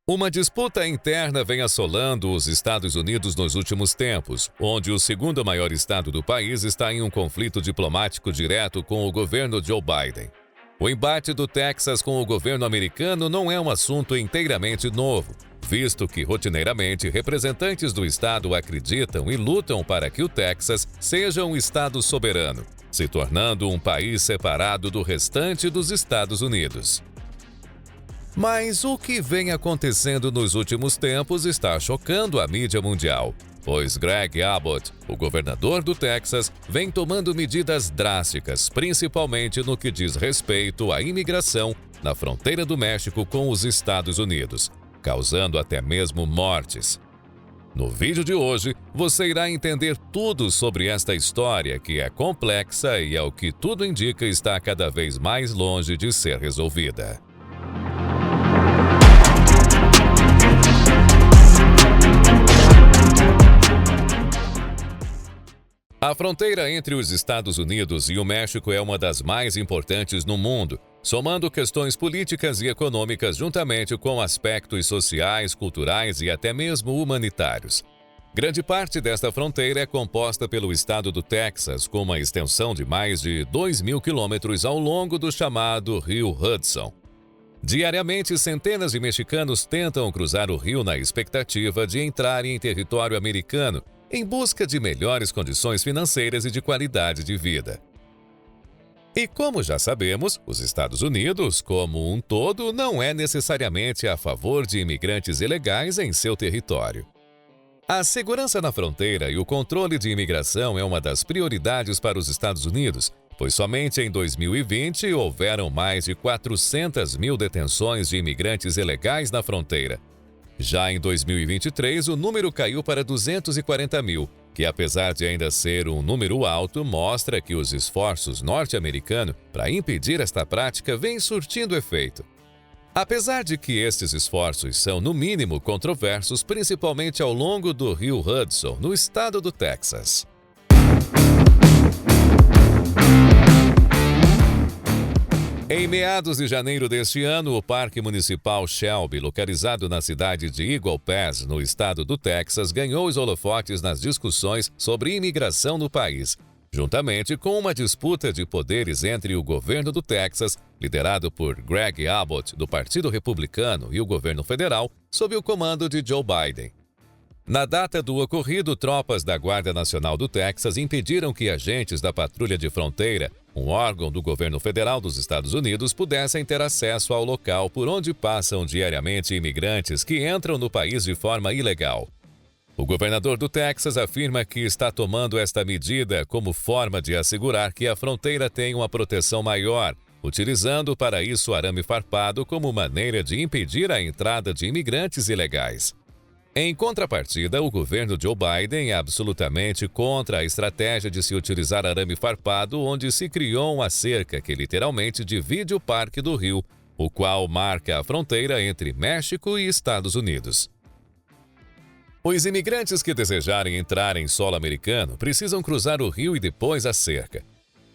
Uma disputa interna vem assolando os Estados Unidos nos últimos tempos, onde o segundo maior estado do país está em um conflito diplomático direto com o governo Joe Biden. O embate do Texas com o governo americano não é um assunto inteiramente novo, visto que rotineiramente representantes do estado acreditam e lutam para que o Texas seja um estado soberano, se tornando um país separado do restante dos Estados Unidos. Mas o que vem acontecendo nos últimos tempos está chocando a mídia mundial, pois Greg Abbott, o governador do Texas, vem tomando medidas drásticas, principalmente no que diz respeito à imigração na fronteira do México com os Estados Unidos, causando até mesmo mortes. No vídeo de hoje, você irá entender tudo sobre esta história que é complexa e, ao que tudo indica, está cada vez mais longe de ser resolvida. A fronteira entre os Estados Unidos e o México é uma das mais importantes no mundo, somando questões políticas e econômicas juntamente com aspectos sociais, culturais e até mesmo humanitários. Grande parte desta fronteira é composta pelo estado do Texas, com uma extensão de mais de 2.000 quilômetros ao longo do chamado Rio Hudson. Diariamente, centenas de mexicanos tentam cruzar o rio na expectativa de entrarem em território americano, em busca de melhores condições financeiras e de qualidade de vida. E como já sabemos, os Estados Unidos, como um todo, não é necessariamente a favor de imigrantes ilegais em seu território. A segurança na fronteira e o controle de imigração é uma das prioridades para os Estados Unidos, pois somente em 2020 houveram mais de 400 mil detenções de imigrantes ilegais na fronteira. Já em 2023, o número caiu para 240 mil, que apesar de ainda ser um número alto, mostra que os esforços norte-americanos para impedir esta prática vêm surtindo efeito. Apesar de que estes esforços são, no mínimo, controversos, principalmente ao longo do Rio Hudson, no estado do Texas. Em meados de janeiro deste ano, o Parque Municipal Shelby, localizado na cidade de Eagle Pass, no estado do Texas, ganhou os holofotes nas discussões sobre imigração no país, juntamente com uma disputa de poderes entre o governo do Texas, liderado por Greg Abbott, do Partido Republicano, e o governo federal, sob o comando de Joe Biden. Na data do ocorrido, tropas da Guarda Nacional do Texas impediram que agentes da Patrulha de Fronteira, um órgão do governo federal dos Estados Unidos, pudessem ter acesso ao local por onde passam diariamente imigrantes que entram no país de forma ilegal. O governador do Texas afirma que está tomando esta medida como forma de assegurar que a fronteira tenha uma proteção maior, utilizando para isso arame farpado como maneira de impedir a entrada de imigrantes ilegais. Em contrapartida, o governo Joe Biden é absolutamente contra a estratégia de se utilizar arame farpado, onde se criou uma cerca que literalmente divide o Parque do Rio, o qual marca a fronteira entre México e Estados Unidos. Os imigrantes que desejarem entrar em solo americano precisam cruzar o rio e depois a cerca.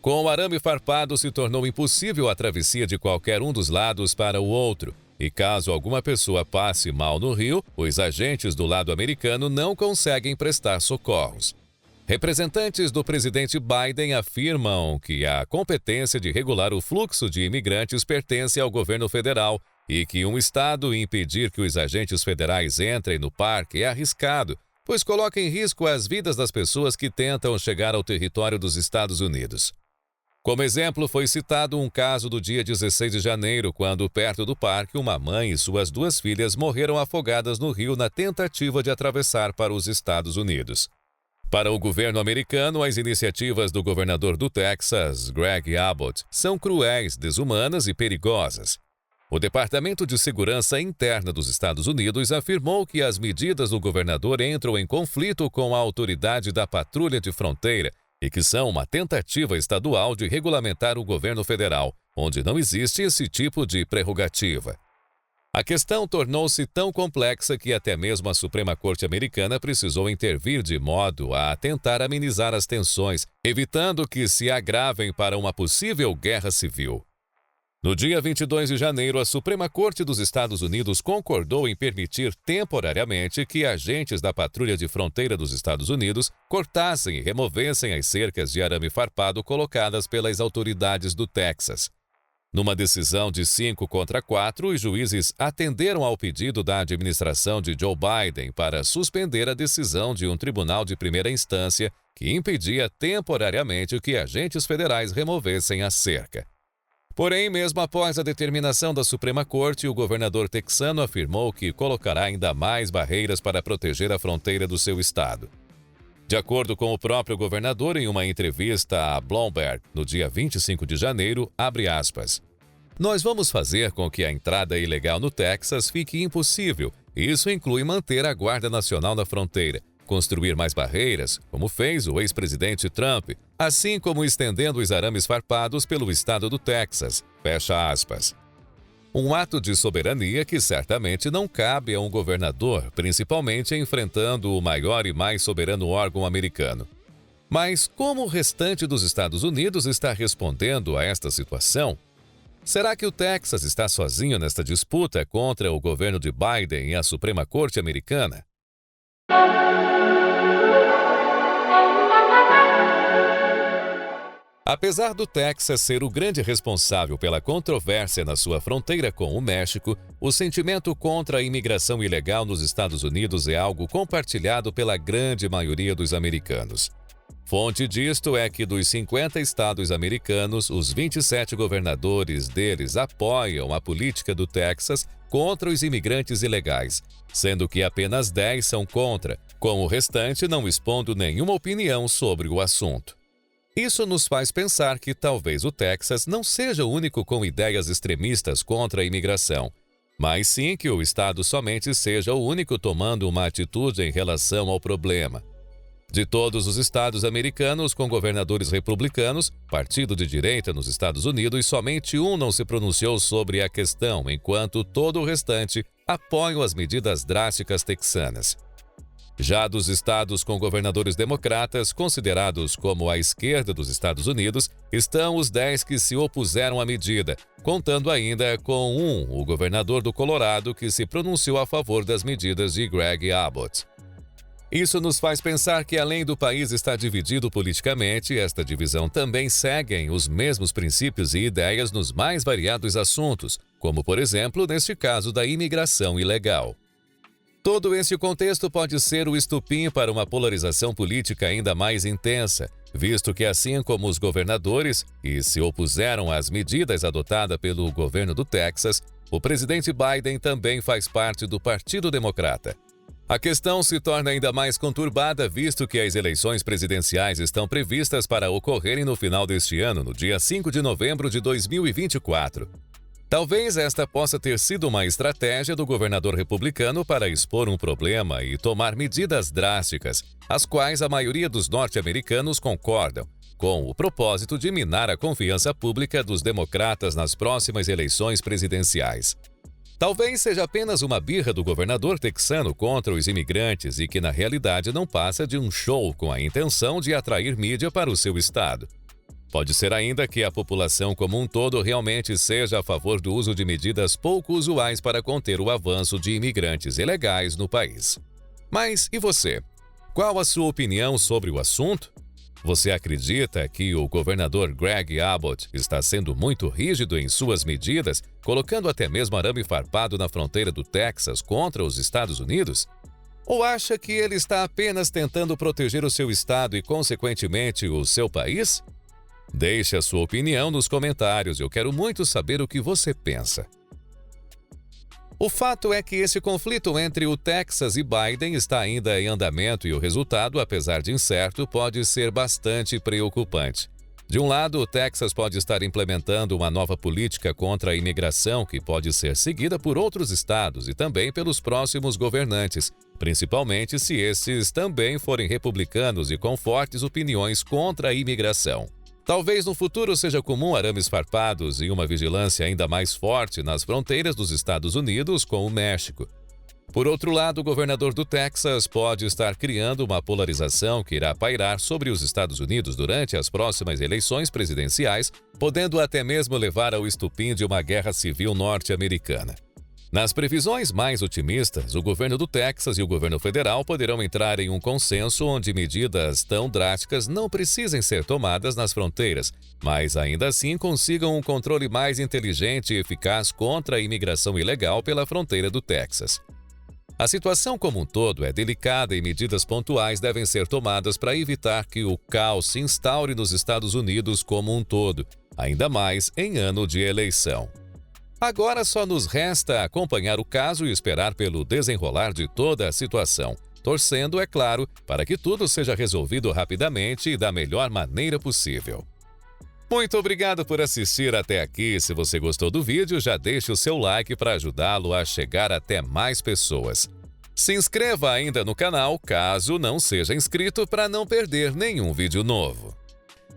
Com o arame farpado se tornou impossível a travessia de qualquer um dos lados para o outro, e caso alguma pessoa passe mal no rio, os agentes do lado americano não conseguem prestar socorros. Representantes do presidente Biden afirmam que a competência de regular o fluxo de imigrantes pertence ao governo federal e que um estado impedir que os agentes federais entrem no parque é arriscado, pois coloca em risco as vidas das pessoas que tentam chegar ao território dos Estados Unidos. Como exemplo, foi citado um caso do dia 16 de janeiro, quando, perto do parque, uma mãe e suas duas filhas morreram afogadas no rio na tentativa de atravessar para os Estados Unidos. Para o governo americano, as iniciativas do governador do Texas, Greg Abbott, são cruéis, desumanas e perigosas. O Departamento de Segurança Interna dos Estados Unidos afirmou que as medidas do governador entram em conflito com a autoridade da Patrulha de Fronteira e que são uma tentativa estadual de regulamentar o governo federal, onde não existe esse tipo de prerrogativa. A questão tornou-se tão complexa que até mesmo a Suprema Corte Americana precisou intervir de modo a tentar amenizar as tensões, evitando que se agravem para uma possível guerra civil. No dia 22 de janeiro, a Suprema Corte dos Estados Unidos concordou em permitir temporariamente que agentes da Patrulha de Fronteira dos Estados Unidos cortassem e removessem as cercas de arame farpado colocadas pelas autoridades do Texas. Numa decisão de 5-4, os juízes atenderam ao pedido da administração de Joe Biden para suspender a decisão de um tribunal de primeira instância que impedia temporariamente que agentes federais removessem a cerca. Porém, mesmo após a determinação da Suprema Corte, o governador texano afirmou que colocará ainda mais barreiras para proteger a fronteira do seu estado. De acordo com o próprio governador, em uma entrevista a Bloomberg, no dia 25 de janeiro, abre aspas, "Nós vamos fazer com que a entrada ilegal no Texas fique impossível. Isso inclui manter a Guarda Nacional na fronteira, construir mais barreiras, como fez o ex-presidente Trump, assim como estendendo os arames farpados pelo estado do Texas." Fecha aspas. Um ato de soberania que certamente não cabe a um governador, principalmente enfrentando o maior e mais soberano órgão americano. Mas como o restante dos Estados Unidos está respondendo a esta situação? Será que o Texas está sozinho nesta disputa contra o governo de Biden e a Suprema Corte americana? Apesar do Texas ser o grande responsável pela controvérsia na sua fronteira com o México, o sentimento contra a imigração ilegal nos Estados Unidos é algo compartilhado pela grande maioria dos americanos. Fonte disto é que dos 50 estados americanos, os 27 governadores deles apoiam a política do Texas contra os imigrantes ilegais, sendo que apenas 10 são contra, com o restante não expondo nenhuma opinião sobre o assunto. Isso nos faz pensar que talvez o Texas não seja o único com ideias extremistas contra a imigração, mas sim que o estado somente seja o único tomando uma atitude em relação ao problema. De todos os estados americanos com governadores republicanos, partido de direita nos Estados Unidos, somente um não se pronunciou sobre a questão, enquanto todo o restante apoia as medidas drásticas texanas. Já dos estados com governadores democratas, considerados como a esquerda dos Estados Unidos, estão os 10 que se opuseram à medida, contando ainda com o governador do Colorado, que se pronunciou a favor das medidas de Greg Abbott. Isso nos faz pensar que, além do país estar dividido politicamente, esta divisão também segue os mesmos princípios e ideias nos mais variados assuntos, como, por exemplo, neste caso da imigração ilegal. Todo esse contexto pode ser o estupim para uma polarização política ainda mais intensa, visto que, assim como os governadores que se opuseram às medidas adotadas pelo governo do Texas, o presidente Biden também faz parte do Partido Democrata. A questão se torna ainda mais conturbada, visto que as eleições presidenciais estão previstas para ocorrerem no final deste ano, no dia 5 de novembro de 2024. Talvez esta possa ter sido uma estratégia do governador republicano para expor um problema e tomar medidas drásticas, as quais a maioria dos norte-americanos concordam, com o propósito de minar a confiança pública dos democratas nas próximas eleições presidenciais. Talvez seja apenas uma birra do governador texano contra os imigrantes e que, na realidade, não passa de um show com a intenção de atrair mídia para o seu estado. Pode ser ainda que a população como um todo realmente seja a favor do uso de medidas pouco usuais para conter o avanço de imigrantes ilegais no país. Mas e você? Qual a sua opinião sobre o assunto? Você acredita que o governador Greg Abbott está sendo muito rígido em suas medidas, colocando até mesmo arame farpado na fronteira do Texas contra os Estados Unidos? Ou acha que ele está apenas tentando proteger o seu estado e, consequentemente, o seu país? Deixe a sua opinião nos comentários, eu quero muito saber o que você pensa. O fato é que esse conflito entre o Texas e Biden está ainda em andamento e o resultado, apesar de incerto, pode ser bastante preocupante. De um lado, o Texas pode estar implementando uma nova política contra a imigração que pode ser seguida por outros estados e também pelos próximos governantes, principalmente se esses também forem republicanos e com fortes opiniões contra a imigração. Talvez no futuro seja comum arames farpados e uma vigilância ainda mais forte nas fronteiras dos Estados Unidos com o México. Por outro lado, o governador do Texas pode estar criando uma polarização que irá pairar sobre os Estados Unidos durante as próximas eleições presidenciais, podendo até mesmo levar ao estupim de uma guerra civil norte-americana. Nas previsões mais otimistas, o governo do Texas e o governo federal poderão entrar em um consenso onde medidas tão drásticas não precisem ser tomadas nas fronteiras, mas ainda assim consigam um controle mais inteligente e eficaz contra a imigração ilegal pela fronteira do Texas. A situação como um todo é delicada e medidas pontuais devem ser tomadas para evitar que o caos se instaure nos Estados Unidos como um todo, ainda mais em ano de eleição. Agora só nos resta acompanhar o caso e esperar pelo desenrolar de toda a situação, torcendo, é claro, para que tudo seja resolvido rapidamente e da melhor maneira possível. Muito obrigado por assistir até aqui. Se você gostou do vídeo, já deixe o seu like para ajudá-lo a chegar até mais pessoas. Se inscreva ainda no canal, caso não seja inscrito, para não perder nenhum vídeo novo.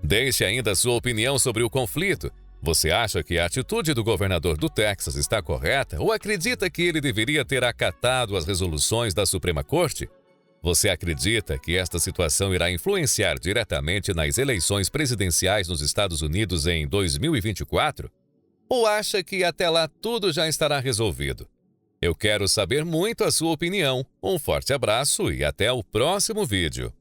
Deixe ainda sua opinião sobre o conflito. Você acha que a atitude do governador do Texas está correta ou acredita que ele deveria ter acatado as resoluções da Suprema Corte? Você acredita que esta situação irá influenciar diretamente nas eleições presidenciais nos Estados Unidos em 2024? Ou acha que até lá tudo já estará resolvido? Eu quero saber muito a sua opinião. Um forte abraço e até o próximo vídeo.